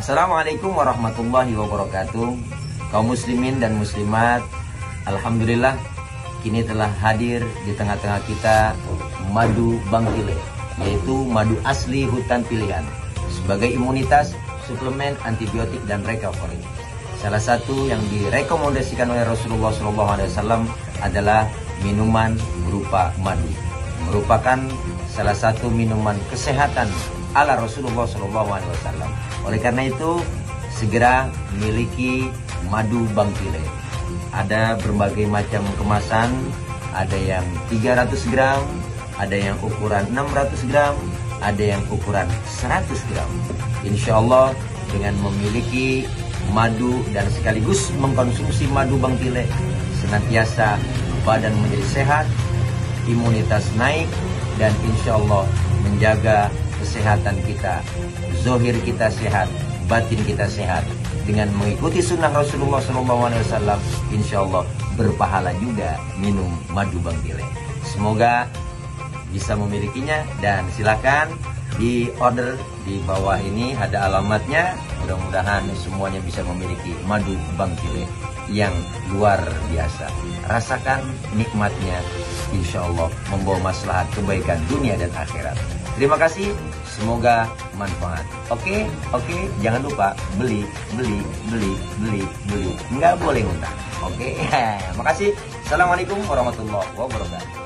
Assalamualaikum warahmatullahi wabarakatuh. Kaum muslimin dan muslimat, alhamdulillah kini telah hadir di tengah-tengah kita madu Bang Pile, yaitu madu asli hutan pilihan sebagai imunitas, suplemen, antibiotik dan recovery. Salah satu yang direkomendasikan oleh Rasulullah SAW adalah minuman berupa madu, merupakan salah satu minuman kesehatan ala Rasulullah SAW. Oleh karena itu, segera miliki madu Bang Pile. Ada berbagai macam kemasan, ada yang 300 gram, ada yang ukuran 600 gram, ada yang ukuran 100 gram. Insya Allah dengan memiliki madu dan sekaligus mengkonsumsi madu Bang Pile, senantiasa badan menjadi sehat, imunitas naik, dan insya Allah menjaga kesehatan kita, zohir kita sehat, batin kita sehat. Dengan mengikuti sunnah Rasulullah SAW, insya Allah berpahala juga minum madu Bang Pile. Semoga bisa memilikinya dan silakan di order di bawah ini ada alamatnya. Mudah-mudahan semuanya bisa memiliki madu Bang Pile yang luar biasa. Rasakan nikmatnya, insya Allah membawa maslahat kebaikan dunia dan akhirat. Terima kasih, semoga manfaat. Oke, jangan lupa beli. Nggak boleh ngutang. Oke, makasih. Assalamualaikum warahmatullahi wabarakatuh.